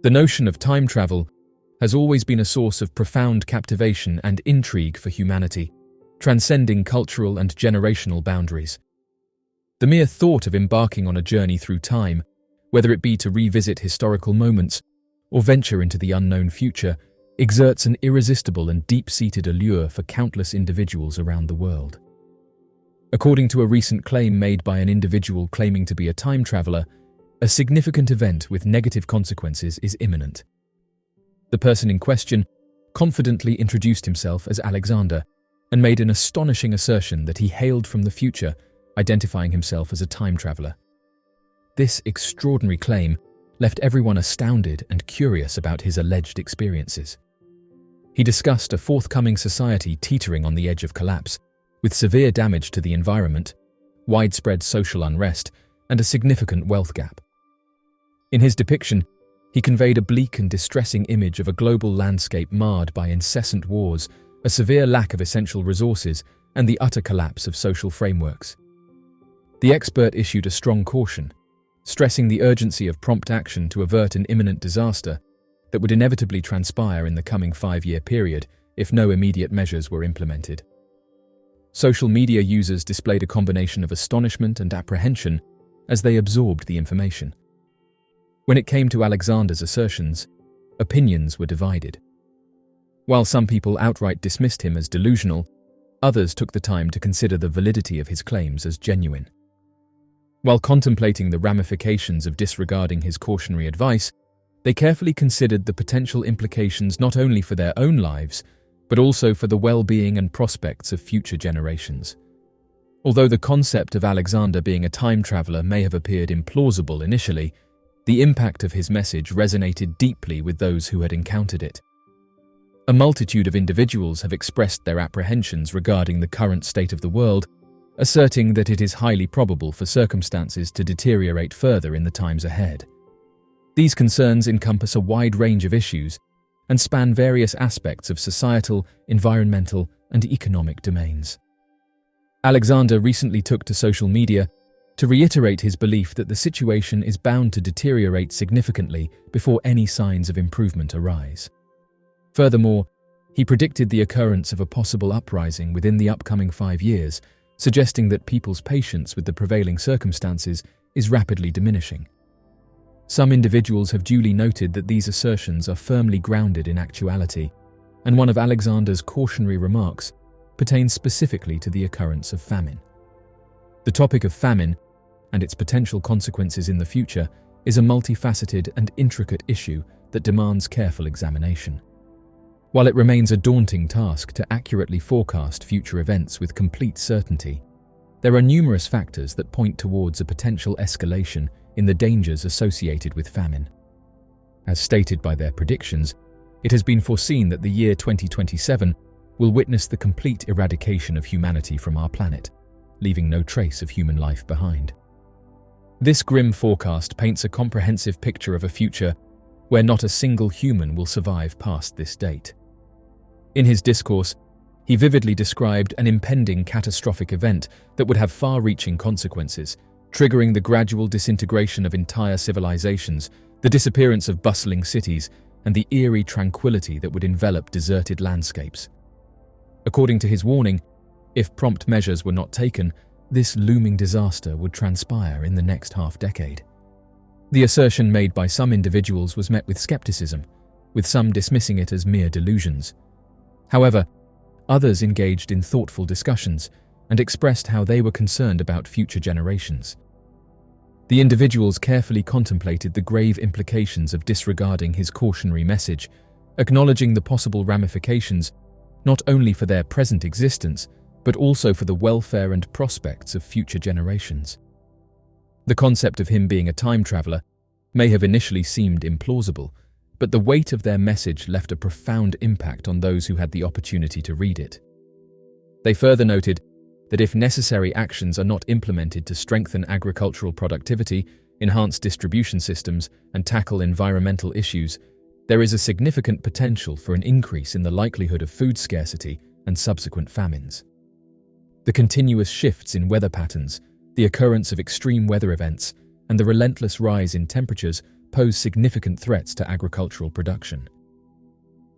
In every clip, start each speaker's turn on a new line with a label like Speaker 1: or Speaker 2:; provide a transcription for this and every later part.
Speaker 1: The notion of time travel has always been a source of profound captivation and intrigue for humanity, transcending cultural and generational boundaries. The mere thought of embarking on a journey through time, whether it be to revisit historical moments or venture into the unknown future, exerts an irresistible and deep-seated allure for countless individuals around the world. According to a recent claim made by an individual claiming to be a time traveler, a significant event with negative consequences is imminent. The person in question confidently introduced himself as Alexander and made an astonishing assertion that he hailed from the future, identifying himself as a time traveler. This extraordinary claim left everyone astounded and curious about his alleged experiences. He discussed a forthcoming society teetering on the edge of collapse, with severe damage to the environment, widespread social unrest, and a significant wealth gap. In his depiction, he conveyed a bleak and distressing image of a global landscape marred by incessant wars, a severe lack of essential resources, and the utter collapse of social frameworks. The expert issued a strong caution, stressing the urgency of prompt action to avert an imminent disaster that would inevitably transpire in the coming 5-year period if no immediate measures were implemented. Social media users displayed a combination of astonishment and apprehension as they absorbed the information. When it came to Alexander's assertions, opinions were divided. While some people outright dismissed him as delusional, others took the time to consider the validity of his claims as genuine. While contemplating the ramifications of disregarding his cautionary advice, they carefully considered the potential implications not only for their own lives, but also for the well-being and prospects of future generations. Although the concept of Alexander being a time traveler may have appeared implausible initially, the impact of his message resonated deeply with those who had encountered it. A multitude of individuals have expressed their apprehensions regarding the current state of the world, asserting that it is highly probable for circumstances to deteriorate further in the times ahead. These concerns encompass a wide range of issues and span various aspects of societal, environmental, and economic domains. Alexander recently took to social media to reiterate his belief that the situation is bound to deteriorate significantly before any signs of improvement arise. Furthermore, he predicted the occurrence of a possible uprising within the upcoming 5 years, suggesting that people's patience with the prevailing circumstances is rapidly diminishing. Some individuals have duly noted that these assertions are firmly grounded in actuality, and one of Alexander's cautionary remarks pertains specifically to the occurrence of famine. The topic of famine and its potential consequences in the future is a multifaceted and intricate issue that demands careful examination. While it remains a daunting task to accurately forecast future events with complete certainty, there are numerous factors that point towards a potential escalation in the dangers associated with famine. As stated by their predictions, it has been foreseen that the year 2027 will witness the complete eradication of humanity from our planet, leaving no trace of human life behind. This grim forecast paints a comprehensive picture of a future where not a single human will survive past this date. In his discourse, he vividly described an impending catastrophic event that would have far-reaching consequences, triggering the gradual disintegration of entire civilizations, the disappearance of bustling cities, and the eerie tranquility that would envelop deserted landscapes. According to his warning, if prompt measures were not taken, this looming disaster would transpire in the next half-decade. The assertion made by some individuals was met with skepticism, with some dismissing it as mere delusions. However, others engaged in thoughtful discussions and expressed how they were concerned about future generations. The individuals carefully contemplated the grave implications of disregarding his cautionary message, acknowledging the possible ramifications not only for their present existence, but also for the welfare and prospects of future generations. The concept of him being a time traveler may have initially seemed implausible, but the weight of their message left a profound impact on those who had the opportunity to read it. They further noted that if necessary actions are not implemented to strengthen agricultural productivity, enhance distribution systems, and tackle environmental issues, there is a significant potential for an increase in the likelihood of food scarcity and subsequent famines. The continuous shifts in weather patterns, the occurrence of extreme weather events, and the relentless rise in temperatures pose significant threats to agricultural production.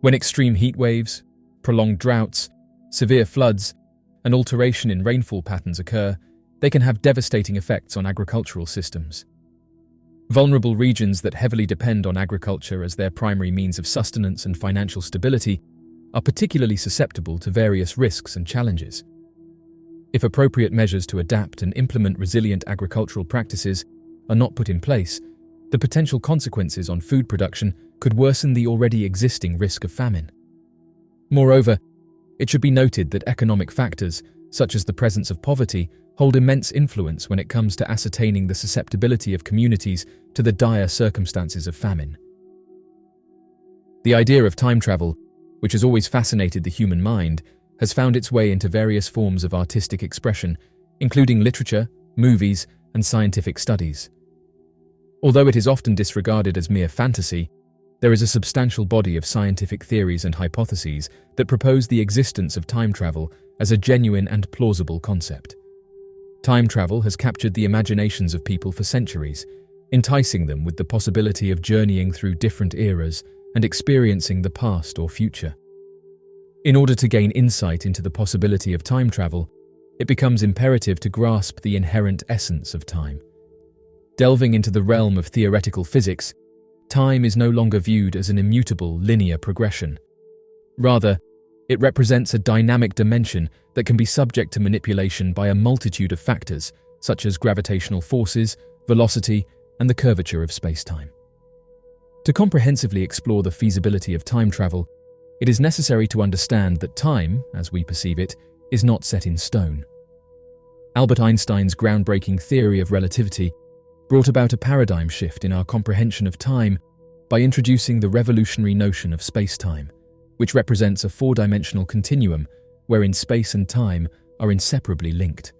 Speaker 1: When extreme heat waves, prolonged droughts, severe floods, and alteration in rainfall patterns occur, they can have devastating effects on agricultural systems. Vulnerable regions that heavily depend on agriculture as their primary means of sustenance and financial stability are particularly susceptible to various risks and challenges. If appropriate measures to adapt and implement resilient agricultural practices are not put in place, the potential consequences on food production could worsen the already existing risk of famine. Moreover, it should be noted that economic factors, such as the presence of poverty, hold immense influence when it comes to ascertaining the susceptibility of communities to the dire circumstances of famine. The idea of time travel, which has always fascinated the human mind, has found its way into various forms of artistic expression, including literature, movies, and scientific studies. Although it is often disregarded as mere fantasy, there is a substantial body of scientific theories and hypotheses that propose the existence of time travel as a genuine and plausible concept. Time travel has captured the imaginations of people for centuries, enticing them with the possibility of journeying through different eras and experiencing the past or future. In order to gain insight into the possibility of time travel, it becomes imperative to grasp the inherent essence of time. Delving into the realm of theoretical physics, time is no longer viewed as an immutable, linear progression. Rather, it represents a dynamic dimension that can be subject to manipulation by a multitude of factors, such as gravitational forces, velocity, and the curvature of space-time. To comprehensively explore the feasibility of time travel, it is necessary to understand that time, as we perceive it, is not set in stone. Albert Einstein's groundbreaking theory of relativity brought about a paradigm shift in our comprehension of time by introducing the revolutionary notion of space-time, which represents a four-dimensional continuum wherein space and time are inseparably linked.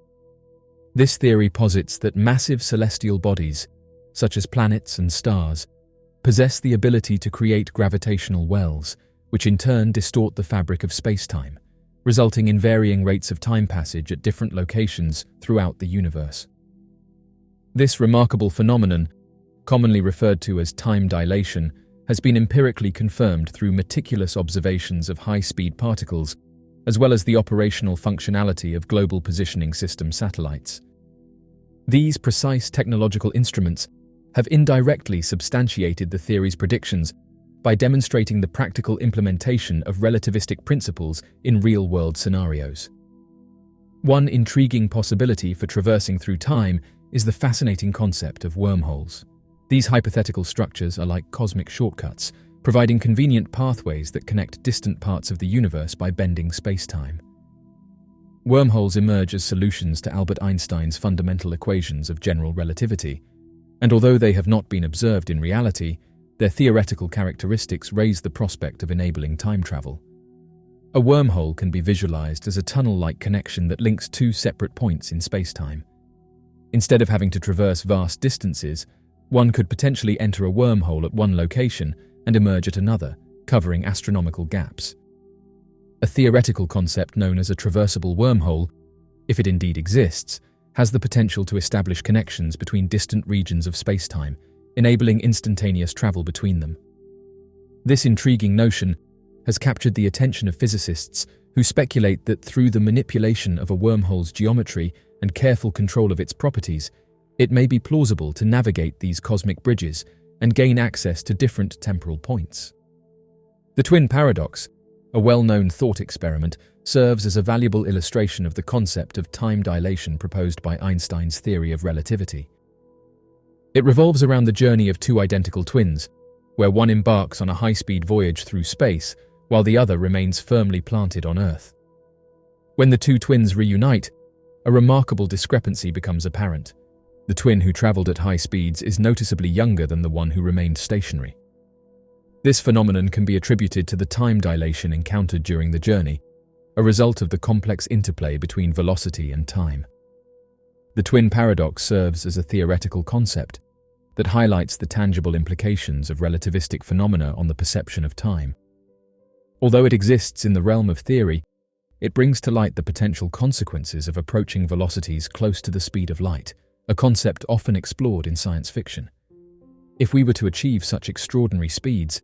Speaker 1: This theory posits that massive celestial bodies, such as planets and stars, possess the ability to create gravitational wells, which in turn distort the fabric of space-time, resulting in varying rates of time passage at different locations throughout the universe. This remarkable phenomenon, commonly referred to as time dilation, has been empirically confirmed through meticulous observations of high-speed particles, as well as the operational functionality of global positioning system satellites. These precise technological instruments have indirectly substantiated the theory's predictions by demonstrating the practical implementation of relativistic principles in real-world scenarios. One intriguing possibility for traversing through time is the fascinating concept of wormholes. These hypothetical structures are like cosmic shortcuts, providing convenient pathways that connect distant parts of the universe by bending space-time. Wormholes emerge as solutions to Albert Einstein's fundamental equations of general relativity, and although they have not been observed in reality, their theoretical characteristics raise the prospect of enabling time travel. A wormhole can be visualized as a tunnel-like connection that links two separate points in space-time. Instead of having to traverse vast distances, one could potentially enter a wormhole at one location and emerge at another, covering astronomical gaps. A theoretical concept known as a traversable wormhole, if it indeed exists, has the potential to establish connections between distant regions of space-time, enabling instantaneous travel between them. This intriguing notion has captured the attention of physicists who speculate that through the manipulation of a wormhole's geometry and careful control of its properties, it may be plausible to navigate these cosmic bridges and gain access to different temporal points. The twin paradox, a well-known thought experiment, serves as a valuable illustration of the concept of time dilation proposed by Einstein's theory of relativity. It revolves around the journey of two identical twins, where one embarks on a high-speed voyage through space while the other remains firmly planted on Earth. When the two twins reunite, a remarkable discrepancy becomes apparent. The twin who traveled at high speeds is noticeably younger than the one who remained stationary. This phenomenon can be attributed to the time dilation encountered during the journey, a result of the complex interplay between velocity and time. The twin paradox serves as a theoretical concept that highlights the tangible implications of relativistic phenomena on the perception of time. Although it exists in the realm of theory, it brings to light the potential consequences of approaching velocities close to the speed of light, a concept often explored in science fiction. If we were to achieve such extraordinary speeds,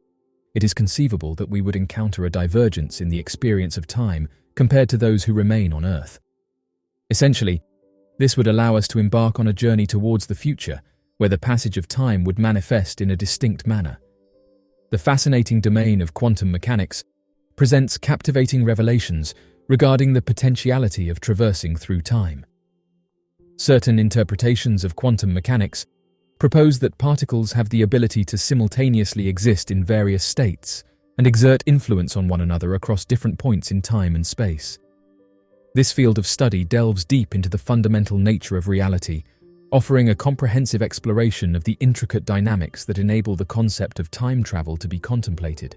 Speaker 1: it is conceivable that we would encounter a divergence in the experience of time compared to those who remain on Earth. Essentially, this would allow us to embark on a journey towards the future, where the passage of time would manifest in a distinct manner. The fascinating domain of quantum mechanics presents captivating revelations regarding the potentiality of traversing through time. Certain interpretations of quantum mechanics propose that particles have the ability to simultaneously exist in various states and exert influence on one another across different points in time and space. This field of study delves deep into the fundamental nature of reality, offering a comprehensive exploration of the intricate dynamics that enable the concept of time travel to be contemplated.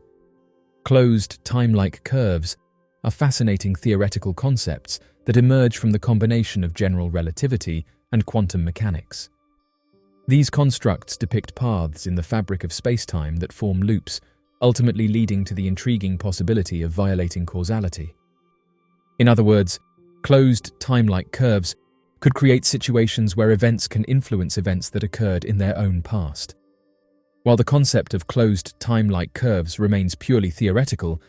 Speaker 1: Closed, time-like curves are fascinating theoretical concepts that emerge from the combination of general relativity and quantum mechanics. These constructs depict paths in the fabric of space-time that form loops, ultimately leading to the intriguing possibility of violating causality. In other words, closed, time-like curves could create situations where events can influence events that occurred in their own past. While the concept of closed, time-like curves remains purely theoretical,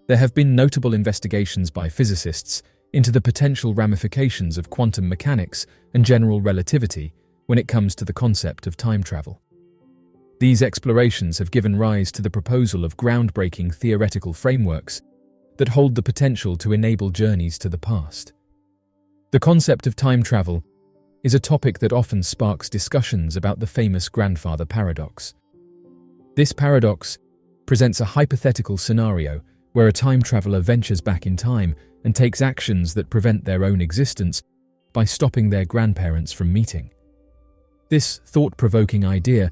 Speaker 1: there have been notable investigations by physicists into the potential ramifications of quantum mechanics and general relativity when it comes to the concept of time travel. These explorations have given rise to the proposal of groundbreaking theoretical frameworks that hold the potential to enable journeys to the past. The concept of time travel is a topic that often sparks discussions about the famous grandfather paradox. This paradox presents a hypothetical scenario where a time traveler ventures back in time and takes actions that prevent their own existence by stopping their grandparents from meeting. This thought-provoking idea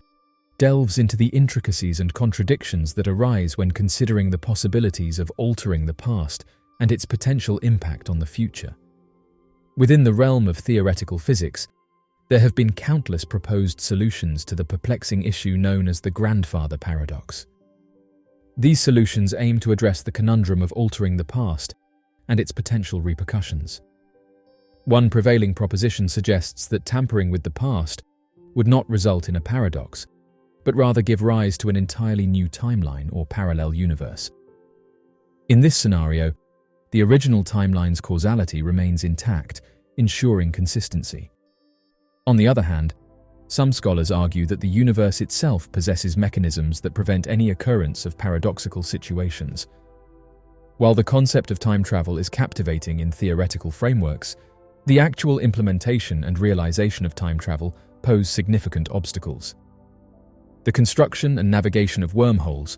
Speaker 1: delves into the intricacies and contradictions that arise when considering the possibilities of altering the past and its potential impact on the future. Within the realm of theoretical physics, there have been countless proposed solutions to the perplexing issue known as the grandfather paradox. These solutions aim to address the conundrum of altering the past and its potential repercussions. One prevailing proposition suggests that tampering with the past would not result in a paradox, but rather give rise to an entirely new timeline or parallel universe. In this scenario, the original timeline's causality remains intact, ensuring consistency. On the other hand, some scholars argue that the universe itself possesses mechanisms that prevent any occurrence of paradoxical situations. While the concept of time travel is captivating in theoretical frameworks, the actual implementation and realization of time travel pose significant obstacles. The construction and navigation of wormholes,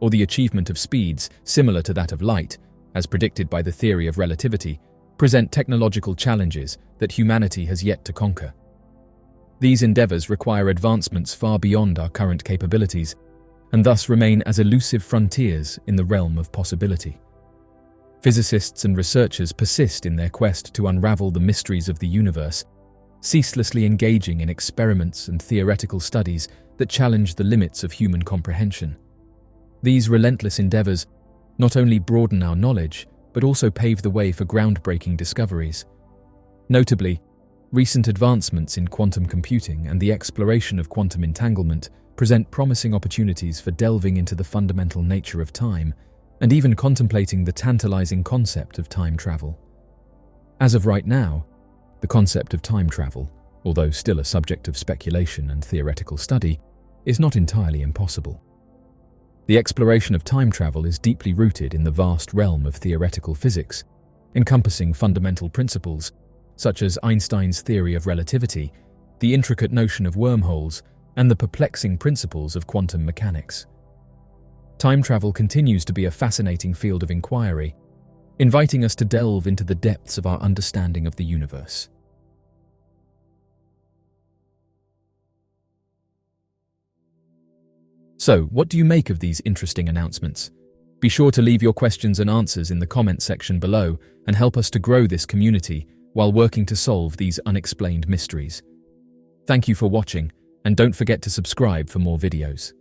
Speaker 1: or the achievement of speeds similar to that of light, as predicted by the theory of relativity, present technological challenges that humanity has yet to conquer. These endeavors require advancements far beyond our current capabilities, and thus remain as elusive frontiers in the realm of possibility. Physicists and researchers persist in their quest to unravel the mysteries of the universe, ceaselessly engaging in experiments and theoretical studies that challenge the limits of human comprehension. These relentless endeavors not only broaden our knowledge, but also pave the way for groundbreaking discoveries. Notably, recent advancements in quantum computing and the exploration of quantum entanglement present promising opportunities for delving into the fundamental nature of time, and even contemplating the tantalizing concept of time travel. As of right now, the concept of time travel, although still a subject of speculation and theoretical study, is not entirely impossible. The exploration of time travel is deeply rooted in the vast realm of theoretical physics, encompassing fundamental principles such as Einstein's theory of relativity, the intricate notion of wormholes, and the perplexing principles of quantum mechanics. Time travel continues to be a fascinating field of inquiry, inviting us to delve into the depths of our understanding of the universe. So, what do you make of these interesting announcements? Be sure to leave your questions and answers in the comment section below and help us to grow this community while working to solve these unexplained mysteries. Thank you for watching, and don't forget to subscribe for more videos.